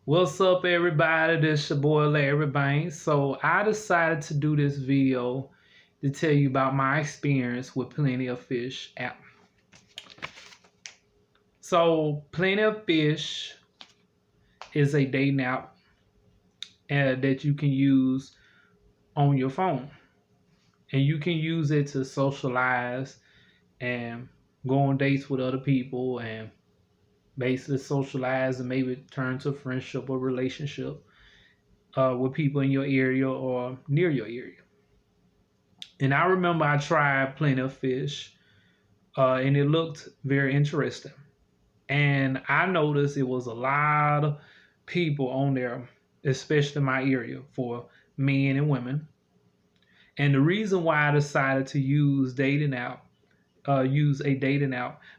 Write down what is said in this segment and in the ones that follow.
What's up, everybody? This your boy Larry Banks. So I decided to do this video to tell you about my experience with Plenty of Fish app. So Plenty of Fish is a dating app that you can use on your phone, and you can use it to socialize and go on dates with other people and basically socialize and maybe turn to friendship or relationship with people in your area or near your area. And I remember I tried Plenty of Fish, and it looked very interesting. And I noticed it was a lot of people on there, especially in my area, for men and women. And the reason why I decided to use a dating app,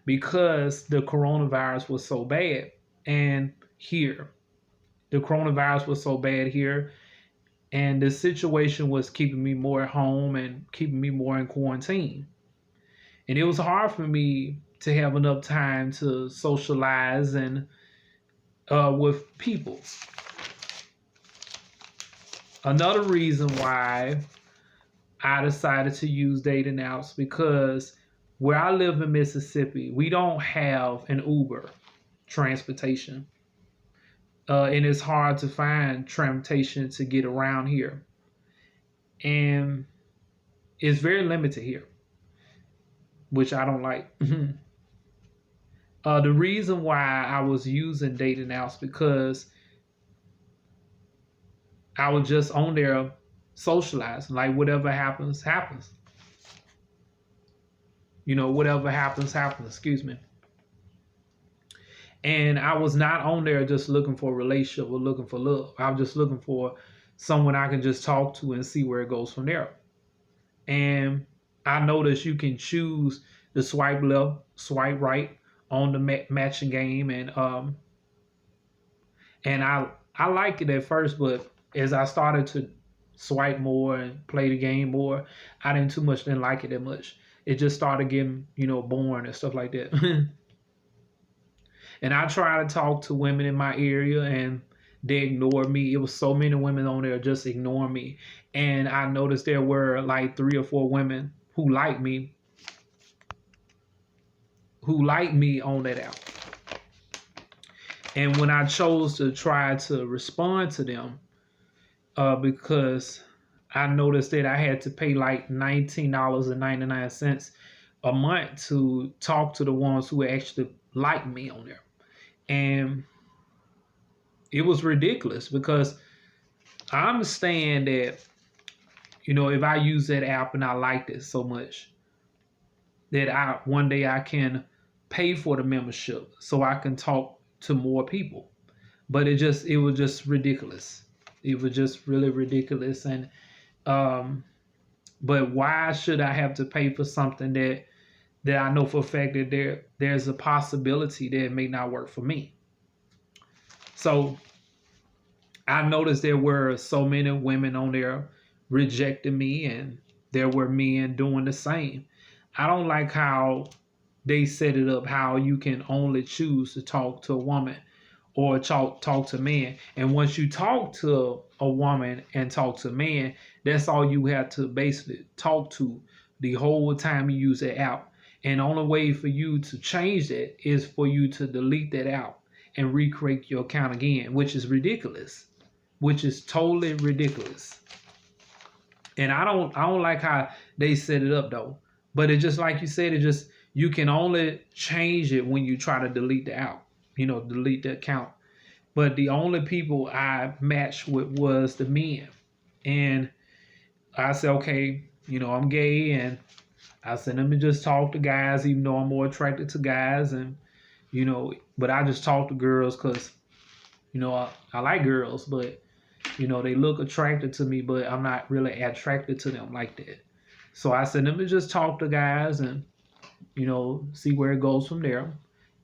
because the coronavirus was so bad, and here, the coronavirus was so bad here, and the situation was keeping me more at home and keeping me more in quarantine. And it was hard for me to have enough time to socialize and with people. Another reason why I decided to use dating apps, because where I live in Mississippi, we don't have an Uber transportation, and it's hard to find transportation to get around here, and it's very limited here, which I don't like. The reason why I was using dating apps, because I was just on there socializing. Like, whatever happens, happens. Whatever happens, happens. Excuse me. And I was not on there just looking for a relationship or looking for love. I was just looking for someone I can just talk to and see where it goes from there. And I noticed you can choose the swipe left, swipe right on the matching game, and I liked it at first, but as I started to swipe more and play the game more, I didn't like it that much. It just started getting boring and stuff like that. And I tried to talk to women in my area, and they ignored me. It was so many women on there just ignoring me, and I noticed there were like 3 or 4 women who liked me on that app. And when I chose to try to respond to them, because I noticed that I had to pay like $19.99 a month to talk to the ones who actually liked me on there. And it was ridiculous, because I understand that, if I use that app and I liked it so much, that one day I can pay for the membership so I can talk to more people. But it was just ridiculous. It was just really ridiculous. And but why should I have to pay for something that I know for a fact that there's a possibility that it may not work for me? So I noticed there were so many women on there rejecting me, and there were men doing the same. I don't like how they set it up, how you can only choose to talk to a woman or talk to men. And once you talk to a woman and talk to a man, that's all you have to basically talk to the whole time you use the app. And the only way for you to change that is for you to delete that app and recreate your account again, which is ridiculous, which is totally ridiculous. And I don't like how they set it up though. But it just, like you said, you can only change it when you try to delete the app, delete the account. But the only people I matched with was the men. And I said, okay, I'm gay, and I said, let me just talk to guys, even though I'm more attracted to guys. And but I just talk to girls because I like girls, but they look attracted to me, but I'm not really attracted to them like that. So I said, let me just talk to guys and see where it goes from there.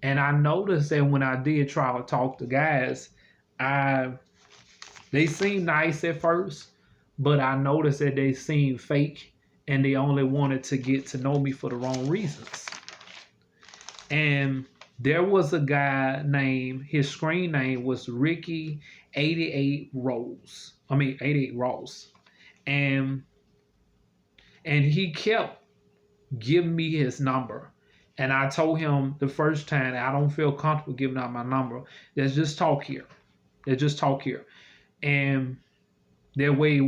And I noticed that when I did try to talk to guys, they seemed nice at first, but I noticed that they seemed fake, and they only wanted to get to know me for the wrong reasons. And There was a guy named, his screen name was Ricky 88 Rose. I mean 88 Rose. And he kept giving me his number. And I told him the first time, I don't feel comfortable giving out my number. Let's just talk here. Let's just talk here. And that way,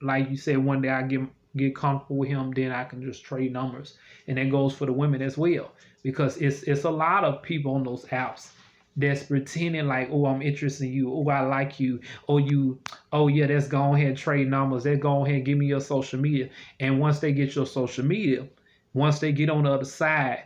like you said, one day I get comfortable with him, then I can just trade numbers. And that goes for the women as well, because it's a lot of people on those apps that's pretending like, oh, I'm interested in you, oh, I like you, oh yeah, let's go ahead and trade numbers, let's go ahead and give me your social media. And once they get your social media, once they get on the other side,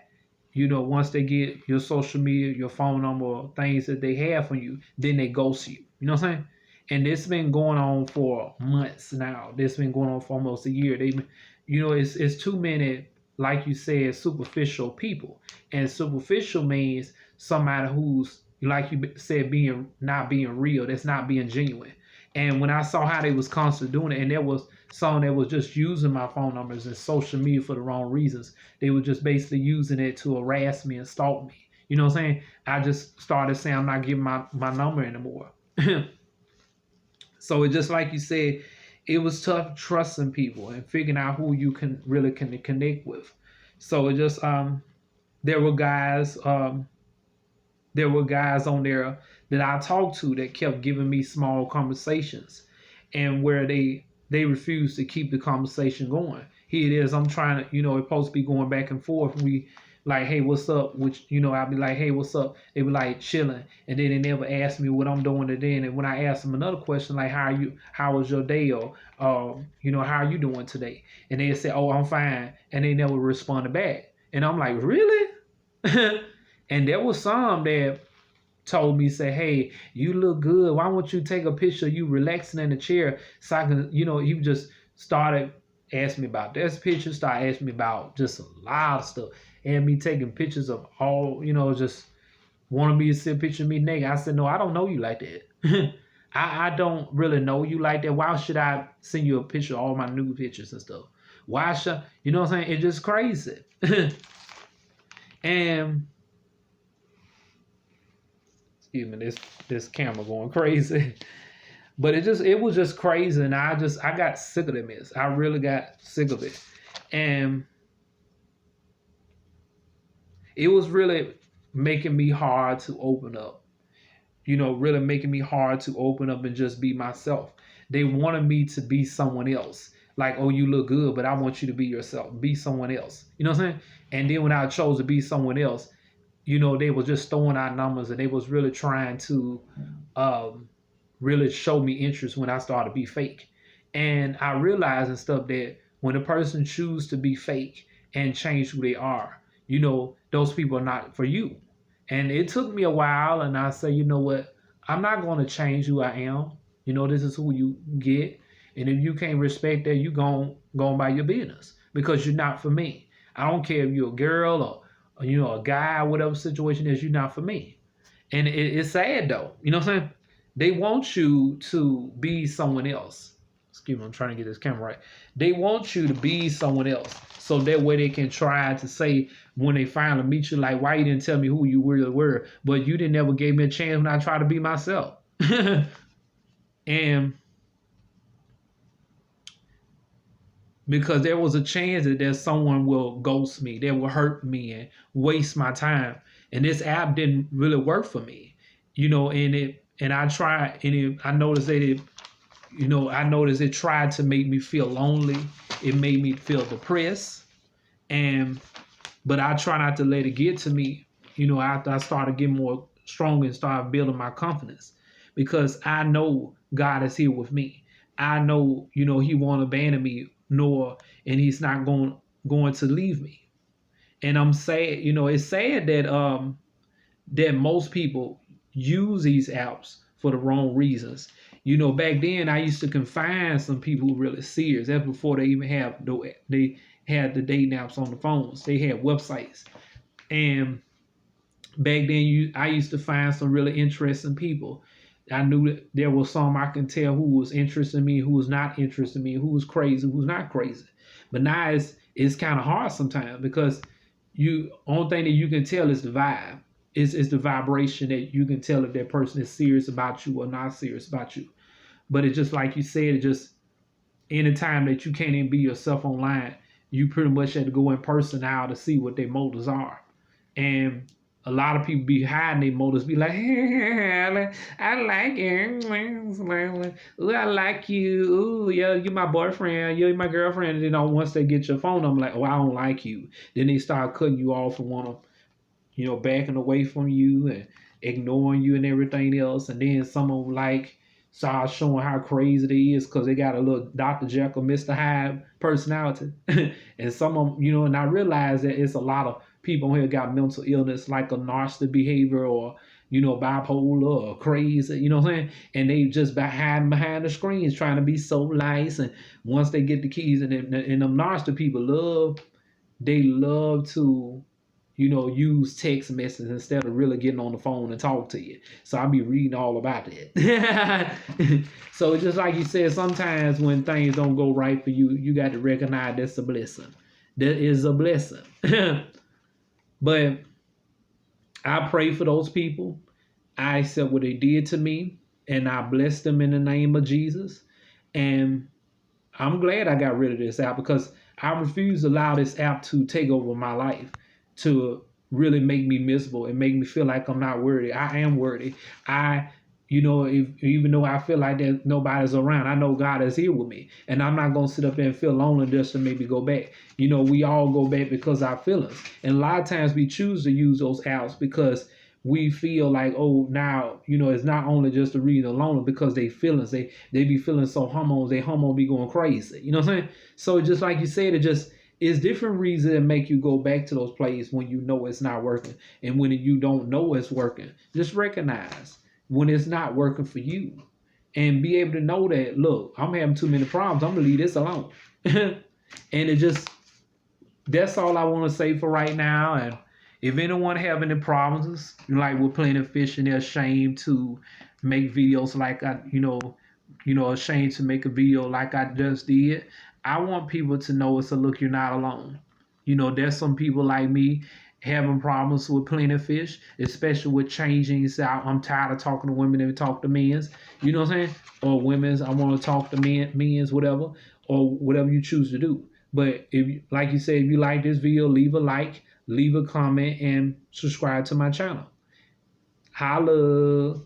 once they get your social media, your phone number, things that they have from you, then they ghost you. You know what I'm saying? And this been going on for months now. This been going on for almost a year. It's too many, like you said, superficial people. And superficial means somebody who's, like you said, not being real. That's not being genuine. And when I saw how they was constantly doing it, and there was some that was just using my phone numbers and social media for the wrong reasons. They were just basically using it to harass me and stalk me. You know what I'm saying? I just started saying I'm not giving my number anymore. So it just like you said, it was tough trusting people and figuring out who you can really connect with. So it just there were guys on there that I talked to that kept giving me small conversations, and where they refused to keep the conversation going. Here it is, I'm trying to, it's supposed to be going back and forth. We like, hey, what's up? Which, I'll be like, hey, what's up? They be like chilling, and then they never ask me what I'm doing today. And when I ask them another question like, how was your day, or how are you doing today? And they say, oh, I'm fine, and they never responded back. And I'm like, really? And there was some that told me, say, hey, you look good. Why won't you take a picture of you relaxing in the chair so I can, he just started asking me about this picture, started asking me about just a lot of stuff. And me taking pictures of all, just wanted me to see a picture of me naked. I said, no, I don't know you like that. I don't really know you like that. Why should I send you a picture of all my nude pictures and stuff? Why should, you know what I'm saying? It's just crazy. And excuse me, this camera going crazy. But it was just crazy, and I got sick of the mess. I really got sick of it. And it was really making me hard to open up. Really making me hard to open up and just be myself. They wanted me to be someone else. Like, oh, you look good, but I want you to be yourself. Be someone else. You know what I'm saying? And then when I chose to be someone else, they were just throwing out numbers, and they was really trying to really show me interest when I started to be fake. And I realized and stuff that when a person chooses to be fake and change who they are, those people are not for you. And it took me a while, and I say, you know what? I'm not going to change who I am. This is who you get. And if you can't respect that, you go by your business, because you're not for me. I don't care if you're a girl or a guy, whatever situation is, you're not for me. And it's sad though. You know what I'm saying? They want you to be someone else. Excuse me, I'm trying to get this camera right. They want you to be someone else, so that way they can try to say when they finally meet you, like, why you didn't tell me who you really were? But you didn't ever give me a chance when I tried to be myself. And because there was a chance that someone will ghost me, that will hurt me and waste my time. And this app didn't really work for me, and I tried, and I noticed that it tried to make me feel lonely. It made me feel depressed. But I try not to let it get to me, after I started getting more stronger and started building my confidence, because I know God is here with me. I know, he won't abandon me, and he's not going to leave me. And I'm sad, it's sad that most people use these apps for the wrong reasons. Back then I used to confine some people who really serious. That's before they even had the dating apps on the phones. They had websites. And back then I used to find some really interesting people. I knew that there was some I can tell who was interested in me, who was not interested in me, who was crazy, who was not crazy. But now it's kind of hard sometimes, because only thing that you can tell is the vibe. It's the vibration that you can tell if that person is serious about you or not serious about you. But it's just like you said, it just anytime that you can't even be yourself online, you pretty much have to go in person now to see what their motives are. And a lot of people be hiding their motives, be like, I like you. Ooh, I like you. Ooh, yeah, you my boyfriend. You're my girlfriend. And then once they get your phone, I'm like, oh, I don't like you. Then they start cutting you off and want to, backing away from you and ignoring you and everything else. And then some of them like start showing how crazy they is because they got a little Dr. Jekyll, Mr. Hyde personality. And some of them, and I realize that it's a lot of people here got mental illness like a narcissistic behavior or bipolar or crazy, what I'm saying? And they just hiding behind the screens trying to be so nice. And once they get the keys, and them narcissistic people love to use text messages instead of really getting on the phone and talk to you. So I'll be reading all about that. So just like you said, sometimes when things don't go right for you, you got to recognize that's a blessing. That is a blessing. But I pray for those people. I accept what they did to me, and I bless them in the name of Jesus. And I'm glad I got rid of this app because I refuse to allow this app to take over my life, to really make me miserable and make me feel like I'm not worthy. I am worthy. Even though I feel like that nobody's around, I know God is here with me. And I'm not going to sit up there and feel lonely just to maybe go back. We all go back because our feelings. And a lot of times we choose to use those apps because we feel like, oh, now, it's not only just the reason alone because they feelings, they be feeling so hormones, they hormone be going crazy. You know what I'm saying? So just like you said, it's different reasons that make you go back to those places when you know it's not working. And when you don't know it's working, just recognize when it's not working for you and be able to know that, look, I'm having too many problems. I'm going to leave this alone. And that's all I want to say for right now. And if anyone have any problems, like with Plenty of Fish and they're ashamed to make videos like ashamed to make a video like I just did, I want people to know it's a look, you're not alone. There's some people like me having problems with Plenty of Fish, especially with changing. So I'm tired of talking to women and talk to men's, you know what I'm saying? Or women's, I want to talk to men's, whatever, or whatever you choose to do. But like you said, if you like this video, leave a like, leave a comment, and subscribe to my channel. Holla.